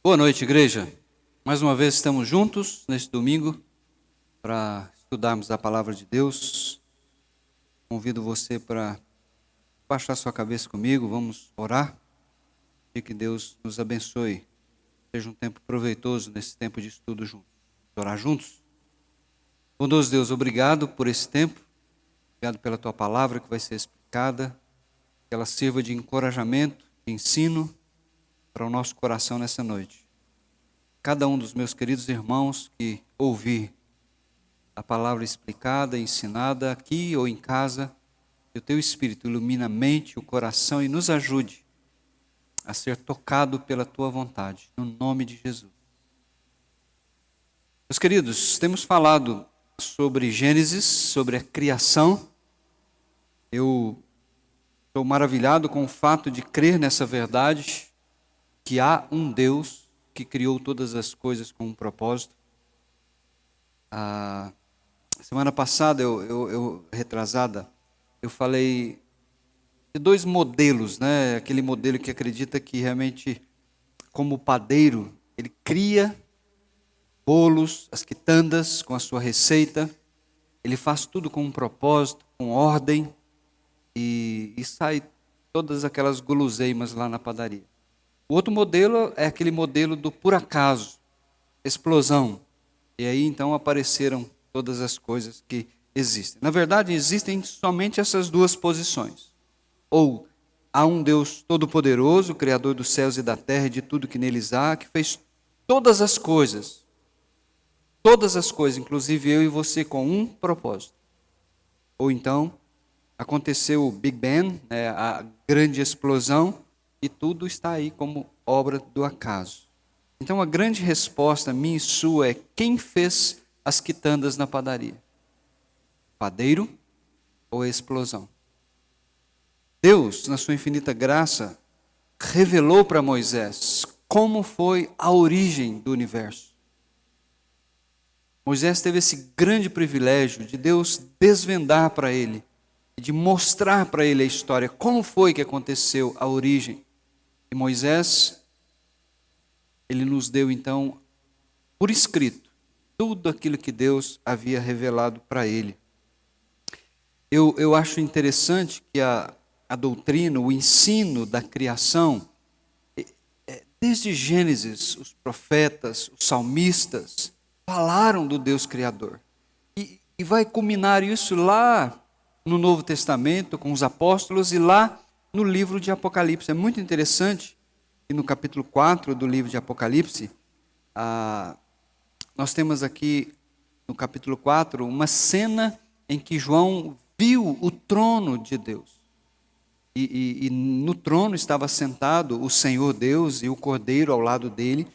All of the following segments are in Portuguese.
Boa noite, igreja. Mais uma vez estamos juntos neste domingo para estudarmos a palavra de Deus. Convido você para baixar sua cabeça comigo, vamos orar e que Deus nos abençoe. Seja um tempo proveitoso nesse tempo de estudo juntos. Vamos orar juntos? Bondoso Deus, obrigado por esse tempo. Obrigado pela tua palavra que vai ser explicada. Que ela sirva de encorajamento, de ensino para o nosso coração nessa noite. Cada um dos meus queridos irmãos que ouvir a palavra explicada, ensinada aqui ou em casa, que o teu Espírito ilumine a mente, o coração e nos ajude a ser tocado pela tua vontade, no nome de Jesus. Meus queridos, temos falado sobre Gênesis, sobre a criação. Eu estou maravilhado com o fato de crer nessa verdade, que há um Deus que criou todas as coisas com um propósito. Semana passada, retrasada, eu falei de dois modelos, né? Aquele modelo que acredita que realmente, como padeiro, ele cria bolos, as quitandas com a sua receita, ele faz tudo com um propósito, com ordem, e sai todas aquelas guloseimas lá na padaria. O outro modelo é aquele modelo do por acaso, explosão. E aí então apareceram todas as coisas que existem. Na verdade, existem somente essas duas posições. Ou há um Deus todo-poderoso, Criador dos céus e da terra e de tudo que neles há, que fez todas as coisas, inclusive eu e você, com um propósito. Ou então, aconteceu o Big Bang, né, a grande explosão, e tudo está aí como obra do acaso. Então a grande resposta minha e sua é: quem fez as quitandas na padaria? Padeiro ou a explosão? Deus, na sua infinita graça, revelou para Moisés como foi a origem do universo. Moisés teve esse grande privilégio de Deus desvendar para ele, de mostrar para ele a história, como foi que aconteceu a origem. E Moisés, ele nos deu então, por escrito, tudo aquilo que Deus havia revelado para ele. Eu acho interessante que a doutrina, o ensino da criação, desde Gênesis, os profetas, os salmistas, falaram do Deus Criador. E vai culminar isso lá no Novo Testamento, com os apóstolos, e lá no livro de Apocalipse. É muito interessante que no capítulo 4 do livro de Apocalipse, nós temos aqui no capítulo 4 uma cena em que João viu o trono de Deus. E no trono estava sentado o Senhor Deus e o Cordeiro ao lado dele.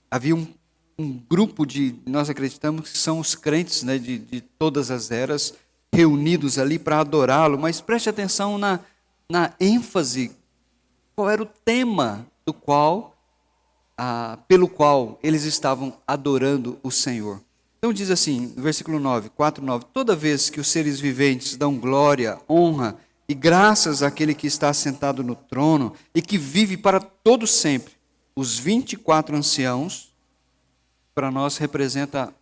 Havia um grupo nós acreditamos que são os crentes, né, de todas as eras, reunidos ali para adorá-lo. Mas preste atenção na ênfase, qual era o tema pelo qual eles estavam adorando o Senhor. Então diz assim, no versículo 9, 4:9, toda vez que os seres viventes dão glória, honra e graças àquele que está sentado no trono e que vive para todo sempre, os 24 anciãos, para nós representa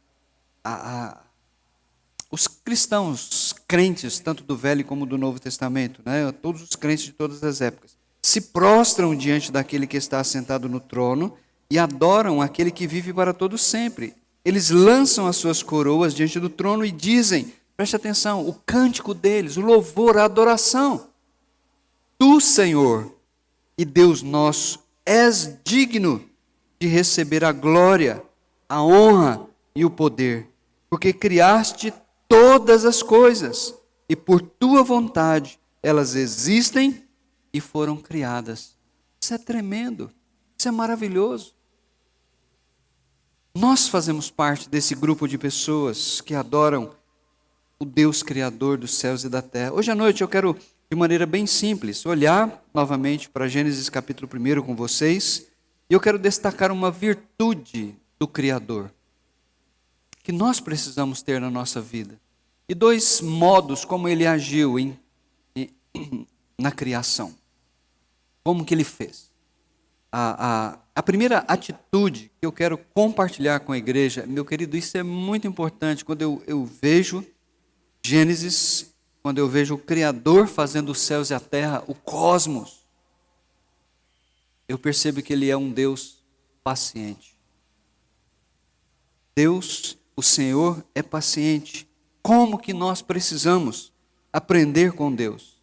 os cristãos, crentes, tanto do Velho como do Novo Testamento, né? Todos os crentes de todas as épocas, se prostram diante daquele que está sentado no trono e adoram aquele que vive para todo sempre. Eles lançam as suas coroas diante do trono e dizem, preste atenção, o cântico deles, o louvor, a adoração. Tu, Senhor e Deus nosso, és digno de receber a glória, a honra e o poder, porque criaste todas as coisas e por tua vontade elas existem e foram criadas. Isso é tremendo, isso é maravilhoso. Nós fazemos parte desse grupo de pessoas que adoram o Deus Criador dos céus e da terra. Hoje à noite eu quero, de maneira bem simples, olhar novamente para Gênesis capítulo 1 com vocês, e eu quero destacar uma virtude do Criador, que nós precisamos ter na nossa vida, e dois modos como ele agiu na criação. Como que ele fez? A primeira atitude que eu quero compartilhar com a igreja, meu querido, isso é muito importante. Quando eu vejo Gênesis, quando eu vejo o Criador fazendo os céus e a terra, o cosmos, eu percebo que Ele é um Deus paciente. Deus, o Senhor, é paciente. Como que nós precisamos aprender com Deus?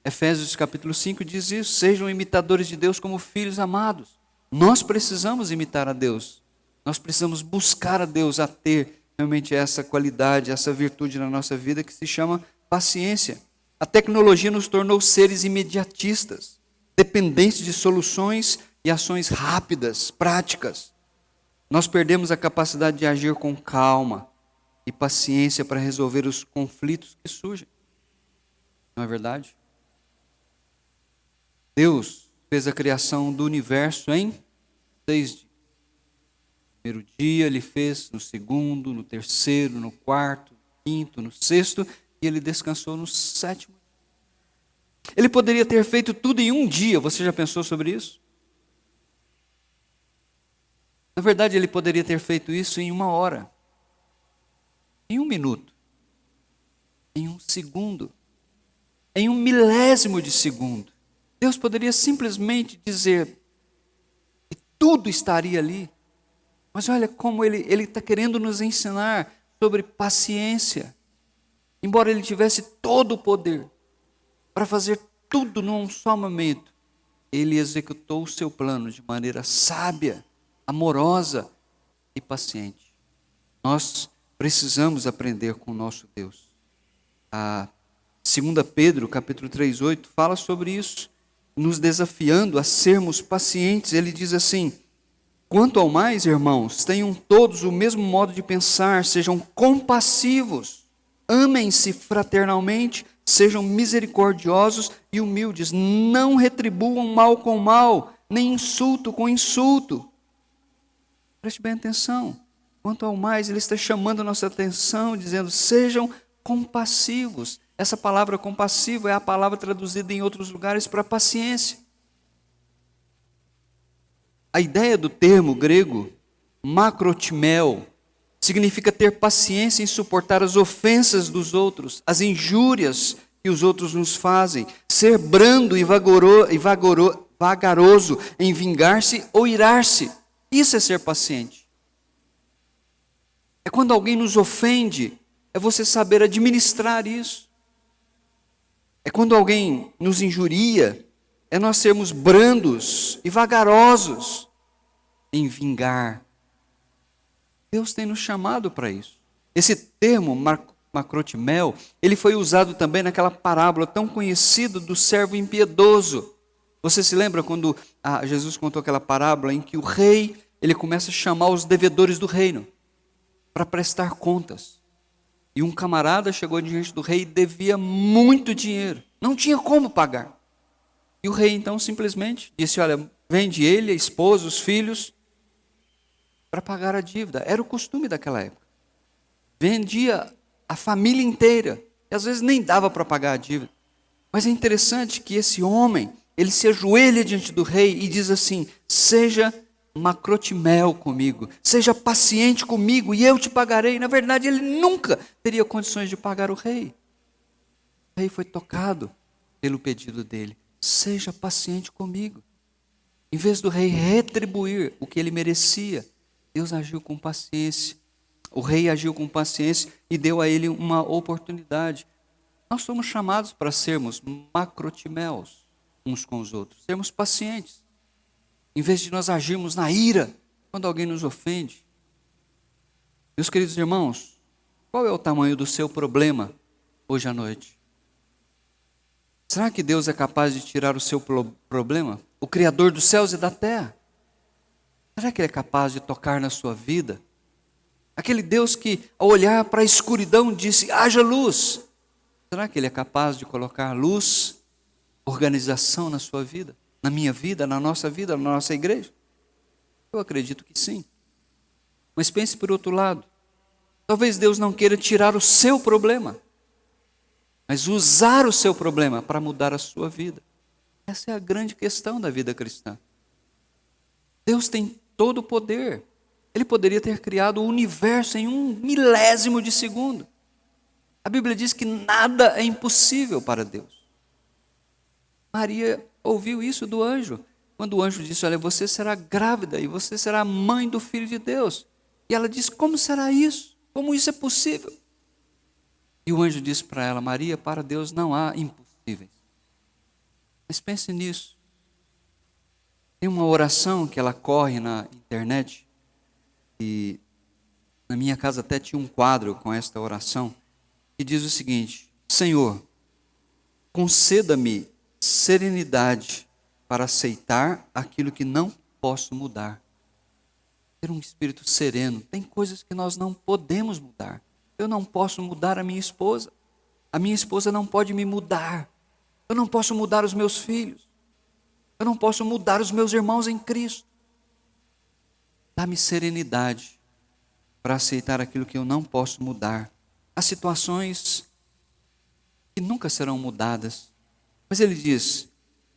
Efésios capítulo 5 diz isso: sejam imitadores de Deus como filhos amados. Nós precisamos imitar a Deus. Nós precisamos buscar a Deus a ter realmente essa qualidade, essa virtude na nossa vida que se chama paciência. A tecnologia nos tornou seres imediatistas, dependentes de soluções e ações rápidas, práticas. Nós perdemos a capacidade de agir com calma e paciência para resolver os conflitos que surgem. Não é verdade? Deus fez a criação do universo em 6 dias. No primeiro dia Ele fez, no segundo, no terceiro, no quarto, no quinto, no sexto, e Ele descansou no sétimo. Ele poderia ter feito tudo em um dia. Você já pensou sobre isso? Na verdade, Ele poderia ter feito isso em 1 hora, em 1 minuto, em 1 segundo, em 1 milésimo de segundo. Deus poderia simplesmente dizer, e tudo estaria ali. Mas olha como Ele está querendo nos ensinar sobre paciência. Embora Ele tivesse todo o poder para fazer tudo num só momento, Ele executou o seu plano de maneira sábia, amorosa e paciente. Nós precisamos aprender com o nosso Deus. A 2 Pedro, capítulo 3:8, fala sobre isso, nos desafiando a sermos pacientes. Ele diz assim: quanto ao mais, irmãos, tenham todos o mesmo modo de pensar, sejam compassivos, amem-se fraternalmente, sejam misericordiosos e humildes, não retribuam mal com mal, nem insulto com insulto. Preste bem atenção. Quanto ao mais, Ele está chamando a nossa atenção, dizendo, sejam compassivos. Essa palavra compassivo é a palavra traduzida em outros lugares para paciência. A ideia do termo grego, makrotimel, significa ter paciência em suportar as ofensas dos outros, as injúrias que os outros nos fazem, ser brando e vagaroso em vingar-se ou irar-se. Isso é ser paciente. É quando alguém nos ofende, é você saber administrar isso. É quando alguém nos injuria, é nós sermos brandos e vagarosos em vingar. Deus tem nos chamado para isso. Esse termo, makrotimel, ele foi usado também naquela parábola tão conhecida do servo impiedoso. Você se lembra quando Jesus contou aquela parábola em que o rei, ele começa a chamar os devedores do reino para prestar contas. E um camarada chegou diante do rei e devia muito dinheiro. Não tinha como pagar. E o rei então simplesmente disse, olha, vende ele, a esposa, os filhos, para pagar a dívida. Era o costume daquela época. Vendia a família inteira. E às vezes nem dava para pagar a dívida. Mas é interessante que esse homem, ele se ajoelha diante do rei e diz assim, seja makrotimel comigo, seja paciente comigo e eu te pagarei. Na verdade, ele nunca teria condições de pagar o rei. O rei foi tocado pelo pedido dele. Seja paciente comigo. Em vez do rei retribuir o que ele merecia, Deus agiu com paciência. O rei agiu com paciência e deu a ele uma oportunidade. Nós somos chamados para sermos makrotimels uns com os outros, sermos pacientes. Em vez de nós agirmos na ira quando alguém nos ofende. Meus queridos irmãos, qual é o tamanho do seu problema hoje à noite? Será que Deus é capaz de tirar o seu problema? O Criador dos céus e da terra? Será que Ele é capaz de tocar na sua vida? Aquele Deus que, ao olhar para a escuridão, disse, haja luz. Será que Ele é capaz de colocar luz, organização na sua vida? Na minha vida, na nossa igreja? Eu acredito que sim. Mas pense por outro lado. Talvez Deus não queira tirar o seu problema, mas usar o seu problema para mudar a sua vida. Essa é a grande questão da vida cristã. Deus tem todo o poder. Ele poderia ter criado o universo em 1/1000 de segundo. A Bíblia diz que nada é impossível para Deus. Maria ouviu isso do anjo. Quando o anjo disse, olha, você será grávida e você será mãe do Filho de Deus. E ela disse, como será isso? Como isso é possível? E o anjo disse para ela, Maria, para Deus não há impossíveis. Mas pense nisso. Tem uma oração que ela corre na internet. E na minha casa até tinha um quadro com esta oração. Que diz o seguinte, Senhor, conceda-me serenidade para aceitar aquilo que não posso mudar. Ter um espírito sereno. Tem coisas que nós não podemos mudar. Eu não posso mudar a minha esposa. A minha esposa não pode me mudar. Eu não posso mudar os meus filhos. Eu não posso mudar os meus irmãos em Cristo. Dá-me serenidade para aceitar aquilo que eu não posso mudar. Há situações que nunca serão mudadas. Mas ele diz,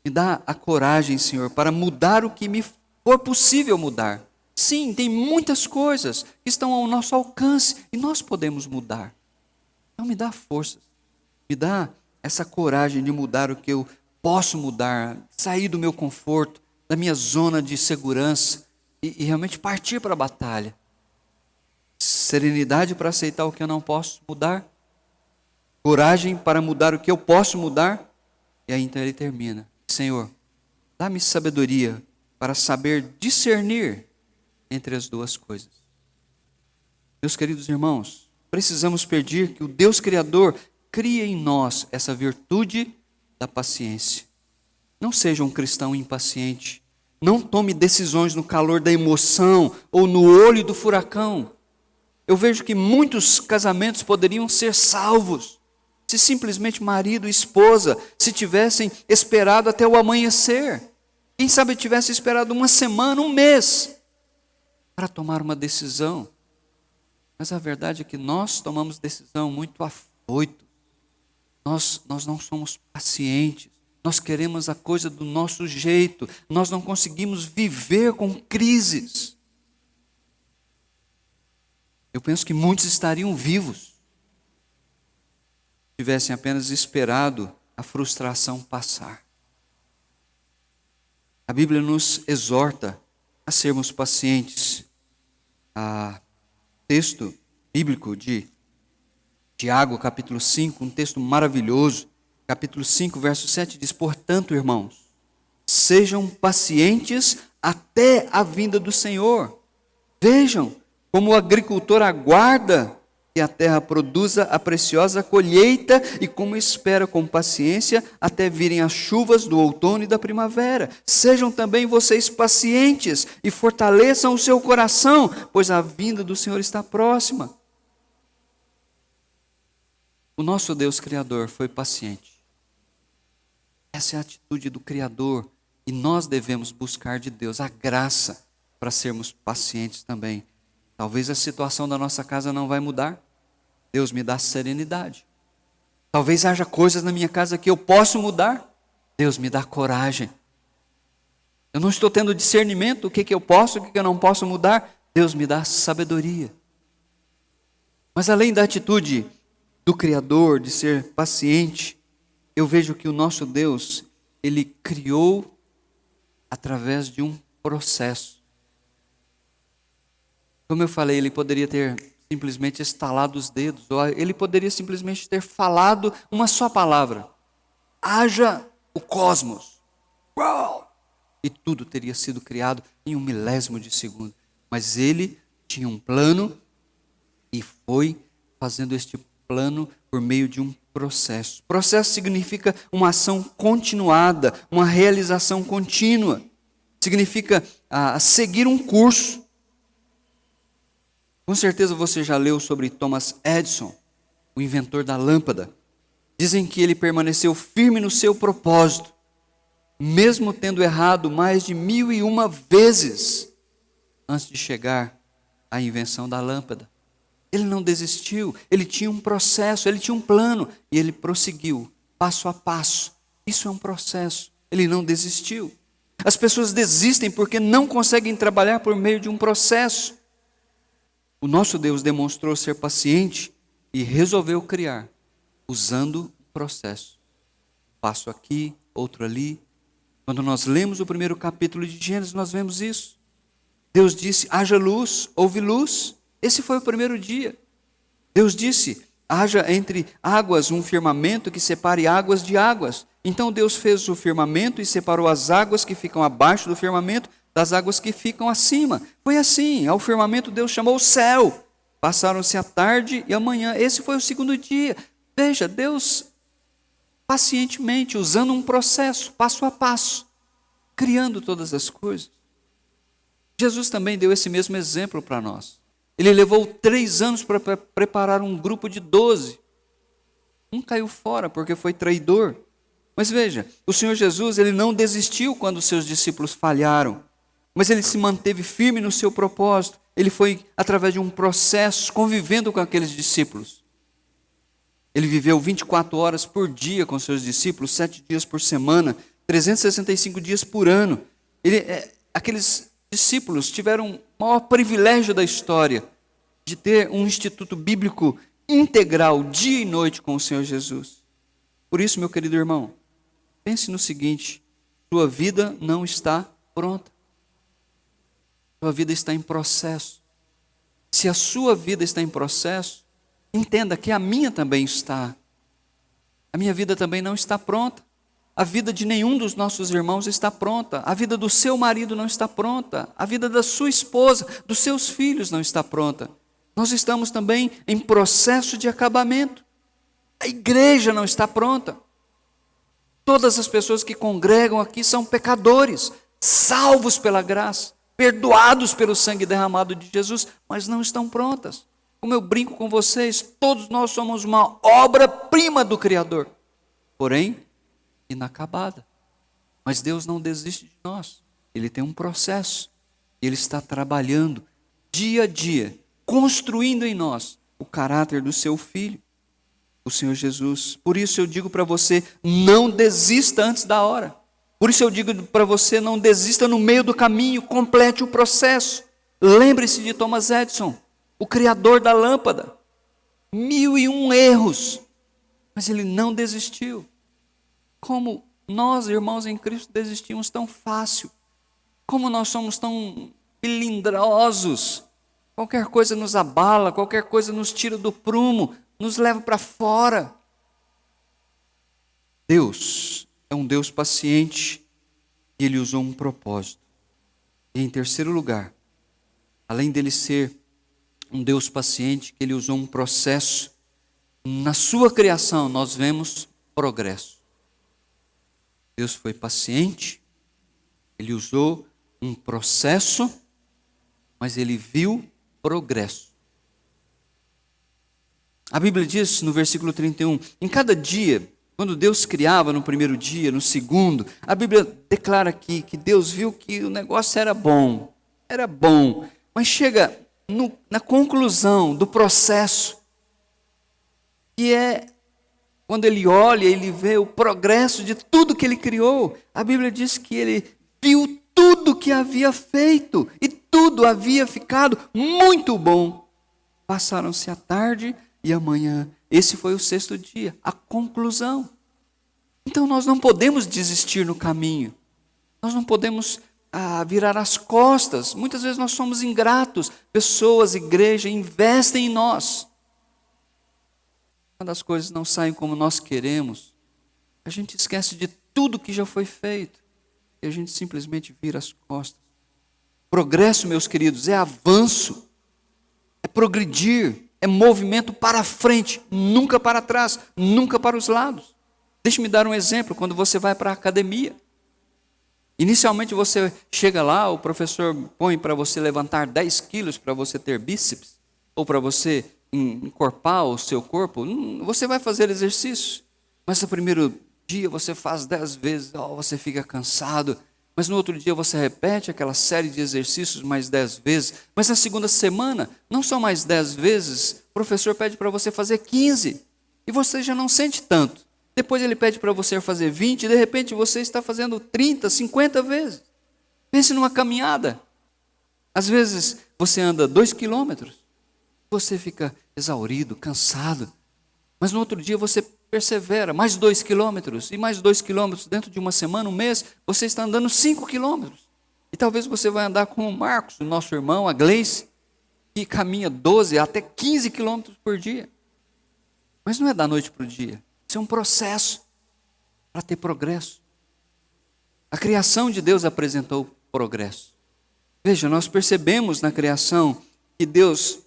me dá a coragem, Senhor, para mudar o que me for possível mudar. Sim, tem muitas coisas que estão ao nosso alcance e nós podemos mudar. Então me dá forças, me dá essa coragem de mudar o que eu posso mudar, sair do meu conforto, da minha zona de segurança e realmente partir para a batalha. Serenidade para aceitar o que eu não posso mudar, coragem para mudar o que eu posso mudar. E aí então ele termina, Senhor, dá-me sabedoria para saber discernir entre as duas coisas. Meus queridos irmãos, precisamos pedir que o Deus Criador crie em nós essa virtude da paciência. Não seja um cristão impaciente. Não tome decisões no calor da emoção ou no olho do furacão. Eu vejo que muitos casamentos poderiam ser salvos se simplesmente marido e esposa se tivessem esperado até o amanhecer. Quem sabe tivesse esperado uma semana, um mês para tomar uma decisão. Mas a verdade é que nós tomamos decisão muito afoito. Nós não somos pacientes. Nós queremos a coisa do nosso jeito. Nós não conseguimos viver com crises. Eu penso que muitos estariam vivos se tivessem apenas esperado a frustração passar. A Bíblia nos exorta a sermos pacientes. Texto bíblico de Tiago, capítulo 5, um texto maravilhoso. Capítulo 5, verso 7 diz, portanto, irmãos, sejam pacientes até a vinda do Senhor. Vejam como o agricultor aguarda que a terra produza a preciosa colheita e como espera com paciência até virem as chuvas do outono e da primavera. Sejam também vocês pacientes e fortaleçam o seu coração, pois a vinda do Senhor está próxima. O nosso Deus Criador foi paciente. Essa é a atitude do Criador e nós devemos buscar de Deus a graça para sermos pacientes também. Talvez a situação da nossa casa não vai mudar. Deus me dá serenidade. Talvez haja coisas na minha casa que eu posso mudar. Deus me dá coragem. Eu não estou tendo discernimento, o que eu posso, o que eu não posso mudar. Deus me dá sabedoria. Mas além da atitude do Criador, de ser paciente, eu vejo que o nosso Deus, Ele criou através de um processo. Como eu falei, Ele poderia ter simplesmente estalado os dedos, ou Ele poderia simplesmente ter falado uma só palavra. Haja o cosmos. Uau! E tudo teria sido criado em 1/1000 de segundo. Mas Ele tinha um plano e foi fazendo este plano por meio de um processo. Processo significa uma ação continuada, uma realização contínua. Significa seguir um curso. Com certeza você já leu sobre Thomas Edison, o inventor da lâmpada. Dizem que ele permaneceu firme no seu propósito, mesmo tendo errado mais de 1001 vezes antes de chegar à invenção da lâmpada. Ele não desistiu, ele tinha um processo, ele tinha um plano e ele prosseguiu, passo a passo. Isso é um processo, ele não desistiu. As pessoas desistem porque não conseguem trabalhar por meio de um processo. O nosso Deus demonstrou ser paciente e resolveu criar, usando o processo. Passo aqui, outro ali. Quando nós lemos o primeiro capítulo de Gênesis, nós vemos isso. Deus disse, haja luz, houve luz. Esse foi o primeiro dia. Deus disse, haja entre águas um firmamento que separe águas de águas. Então Deus fez o firmamento e separou as águas que ficam abaixo do firmamento das águas que ficam acima. Foi assim, ao firmamento Deus chamou o céu. Passaram-se a tarde e a manhã. Esse foi o segundo dia. Veja, Deus pacientemente, usando um processo, passo a passo, criando todas as coisas. Jesus também deu esse mesmo exemplo para nós. Ele levou 3 anos para preparar um grupo de 12. Um caiu fora porque foi traidor. Mas veja, o Senhor Jesus, ele não desistiu quando os seus discípulos falharam, mas ele se manteve firme no seu propósito. Ele foi através de um processo, convivendo com aqueles discípulos. Ele viveu 24 horas por dia com seus discípulos, 7 dias por semana, 365 dias por ano. Aqueles discípulos tiveram o maior privilégio da história de ter um instituto bíblico integral, dia e noite com o Senhor Jesus. Por isso, meu querido irmão, pense no seguinte, sua vida não está pronta. Sua vida está em processo. Se a sua vida está em processo, entenda que a minha também está. A minha vida também não está pronta. A vida de nenhum dos nossos irmãos está pronta. A vida do seu marido não está pronta. A vida da sua esposa, dos seus filhos não está pronta. Nós estamos também em processo de acabamento. A igreja não está pronta. Todas as pessoas que congregam aqui são pecadores, salvos pela graça, perdoados pelo sangue derramado de Jesus, mas não estão prontas. Como eu brinco com vocês, todos nós somos uma obra-prima do Criador, porém, inacabada. Mas Deus não desiste de nós. Ele tem um processo. Ele está trabalhando dia a dia, construindo em nós o caráter do seu Filho, o Senhor Jesus. Por isso eu digo para você, não desista antes da hora. Por isso eu digo para você, não desista no meio do caminho, complete o processo. Lembre-se de Thomas Edison, o criador da lâmpada. 1001 erros, mas ele não desistiu. Como nós, irmãos em Cristo, desistimos tão fácil. Como nós somos tão melindrosos. Qualquer coisa nos abala, qualquer coisa nos tira do prumo, nos leva para fora. Deus é um Deus paciente e Ele usou um propósito. E em terceiro lugar, além dele ser um Deus paciente, Ele usou um processo. Na sua criação nós vemos progresso. Deus foi paciente, Ele usou um processo, mas Ele viu progresso. A Bíblia diz no versículo 31, em cada dia, quando Deus criava no primeiro dia, no segundo, a Bíblia declara aqui que Deus viu que o negócio era bom, mas chega na conclusão do processo, que é quando Ele olha, Ele vê o progresso de tudo que Ele criou. A Bíblia diz que Ele viu tudo que havia feito e tudo havia ficado muito bom. Passaram-se a tarde e a manhã. Esse foi o 6º dia, a conclusão. Então nós não podemos desistir no caminho. Nós não podemos virar as costas. Muitas vezes nós somos ingratos. Pessoas, igreja, investem em nós. Quando as coisas não saem como nós queremos, a gente esquece de tudo que já foi feito. E a gente simplesmente vira as costas. Progresso, meus queridos, é avanço. É progredir. É movimento para frente, nunca para trás, nunca para os lados. Deixe-me dar um exemplo, quando você vai para a academia. Inicialmente você chega lá, o professor põe para você levantar 10 quilos para você ter bíceps, ou para você encorpar o seu corpo, você vai fazer exercício. Mas no primeiro dia você faz 10 vezes, você fica cansado. Mas no outro dia você repete aquela série de exercícios mais 10 vezes. Mas na segunda semana, não são mais 10 vezes, o professor pede para você fazer 15. E você já não sente tanto. Depois ele pede para você fazer 20, e de repente você está fazendo 30, 50 vezes. Pense numa caminhada. Às vezes você anda 2 quilômetros, você fica exaurido, cansado, mas no outro dia você persevera, mais 2 quilômetros, e mais 2 quilômetros, dentro de uma semana, um mês, você está andando 5 quilômetros. E talvez você vai andar com o Marcos, o nosso irmão, a Gleice, que caminha 12 até 15 quilômetros por dia. Mas não é da noite para o dia, isso é um processo para ter progresso. A criação de Deus apresentou progresso. Veja, nós percebemos na criação que Deus,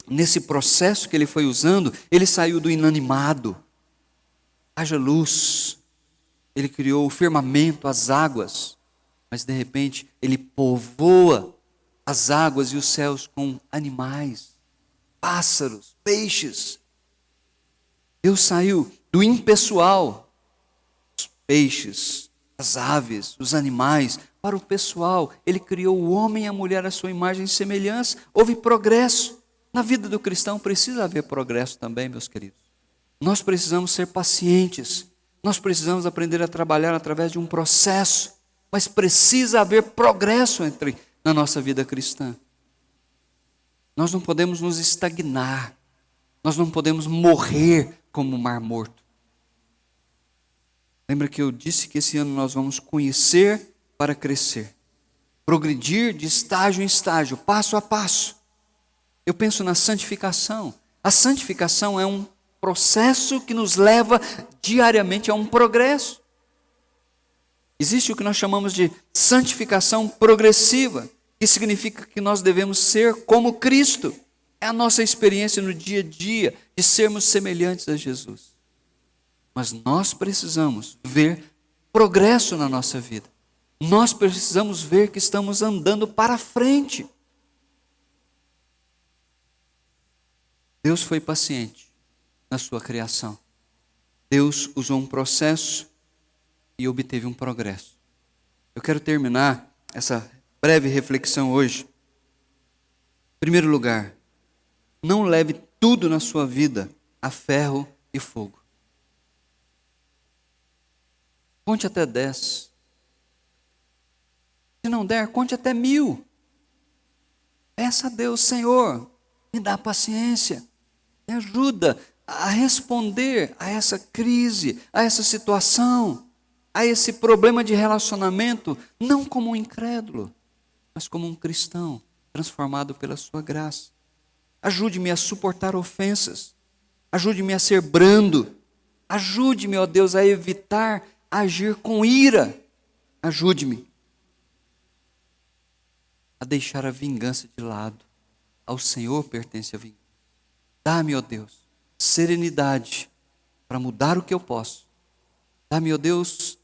nesse processo que Ele foi usando, Ele saiu do inanimado. Haja luz. Ele criou o firmamento, as águas. Mas de repente Ele povoa as águas e os céus com animais, pássaros, peixes. Deus saiu do impessoal, os peixes, as aves, os animais, para o pessoal. Ele criou o homem e a mulher à sua imagem e semelhança. Houve progresso. Na vida do cristão precisa haver progresso também, meus queridos. Nós precisamos ser pacientes. Nós precisamos aprender a trabalhar através de um processo. Mas precisa haver progresso na nossa vida cristã. Nós não podemos nos estagnar. Nós não podemos morrer como um mar morto. Lembra que eu disse que esse ano nós vamos conhecer para crescer. Progredir de estágio em estágio, passo a passo. Eu penso na santificação. A santificação é um processo que nos leva diariamente a um progresso. Existe o que nós chamamos de santificação progressiva, que significa que nós devemos ser como Cristo. É a nossa experiência no dia a dia de sermos semelhantes a Jesus. Mas nós precisamos ver progresso na nossa vida. Nós precisamos ver que estamos andando para frente. Deus foi paciente na sua criação. Deus usou um processo e obteve um progresso. Eu quero terminar essa breve reflexão hoje. Em primeiro lugar, não leve tudo na sua vida a ferro e fogo. Conte até 10. Se não der, conte até 1000. Peça a Deus, Senhor, me dá paciência, me ajuda a responder a essa crise, a essa situação, a esse problema de relacionamento, não como um incrédulo, mas como um cristão transformado pela sua graça. Ajude-me a suportar ofensas, ajude-me a ser brando, ajude-me, ó Deus, a evitar agir com ira, ajude-me a deixar a vingança de lado. Ao Senhor pertence a vingança. Dá-me, ó Deus, serenidade para mudar o que eu posso. Dá-me, ó Deus,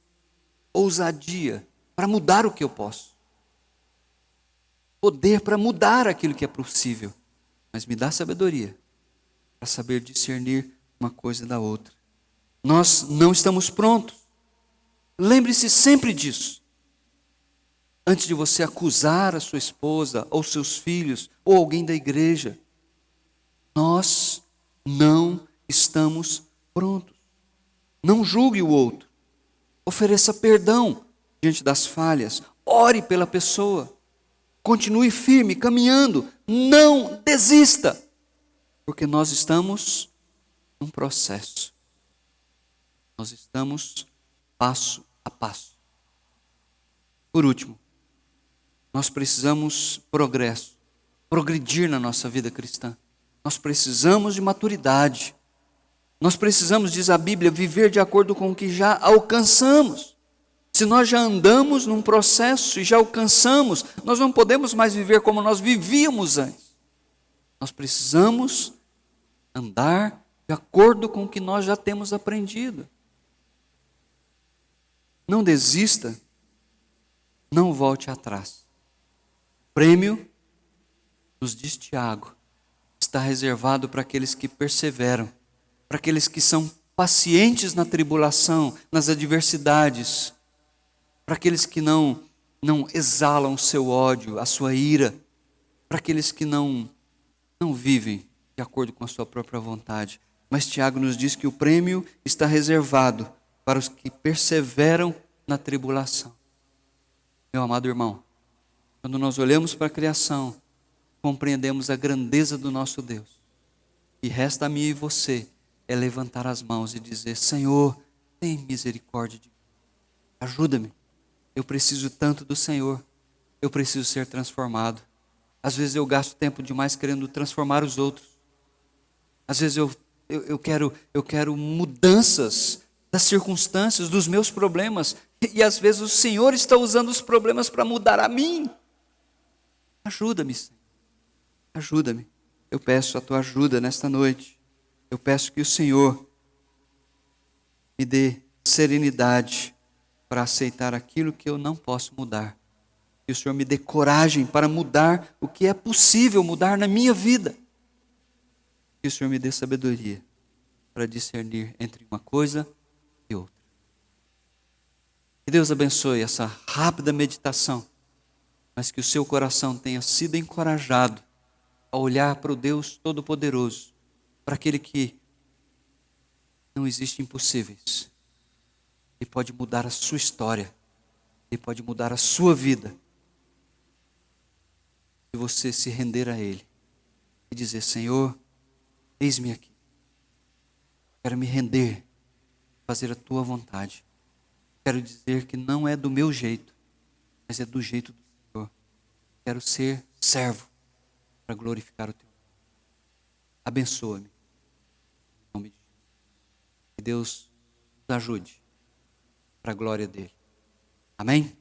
ousadia para mudar o que eu posso. Poder para mudar aquilo que é possível. Mas me dá sabedoria para saber discernir uma coisa da outra. Nós não estamos prontos. Lembre-se sempre disso. Antes de você acusar a sua esposa, ou seus filhos, ou alguém da igreja, nós não estamos prontos. Não julgue o outro. Ofereça perdão diante das falhas. Ore pela pessoa. Continue firme, caminhando. Não desista. Porque nós estamos num processo. Nós estamos passo a passo. Por último, nós precisamos progresso, progredir na nossa vida cristã. Nós precisamos de maturidade. Nós precisamos, diz a Bíblia, viver de acordo com o que já alcançamos. Se nós já andamos num processo e já alcançamos, nós não podemos mais viver como nós vivíamos antes. Nós precisamos andar de acordo com o que nós já temos aprendido. Não desista, não volte atrás. O prêmio, nos diz Tiago, está reservado para aqueles que perseveram, para aqueles que são pacientes na tribulação, nas adversidades, para aqueles que não exalam o seu ódio, a sua ira, para aqueles que não vivem de acordo com a sua própria vontade. Mas Tiago nos diz que o prêmio está reservado para os que perseveram na tribulação. Meu amado irmão, Quando nós olhamos para a criação, compreendemos a grandeza do nosso Deus. E resta a mim e você é levantar as mãos e dizer: Senhor, tem misericórdia de mim. Ajuda-me. Eu preciso tanto do Senhor. Eu preciso ser transformado. Às vezes eu gasto tempo demais querendo transformar os outros. Às vezes eu quero mudanças das circunstâncias, dos meus problemas. E às vezes o Senhor está usando os problemas para mudar a mim. Ajuda-me, Senhor. Ajuda-me. Eu peço a tua ajuda nesta noite. Eu peço que o Senhor me dê serenidade para aceitar aquilo que eu não posso mudar. Que o Senhor me dê coragem para mudar o que é possível mudar na minha vida. Que o Senhor me dê sabedoria para discernir entre uma coisa e outra. Que Deus abençoe essa rápida meditação, mas que o seu coração tenha sido encorajado a olhar para o Deus Todo-Poderoso, para aquele que não existe impossíveis. Ele pode mudar a sua história, Ele pode mudar a sua vida, se você se render a Ele e dizer: Senhor, eis-me aqui, quero me render, fazer a tua vontade. Quero dizer que não é do meu jeito, mas é do jeito do Senhor. Quero ser servo para glorificar o teu nome. Abençoa-me, em nome de Jesus. Que Deus nos ajude para a glória dele. Amém?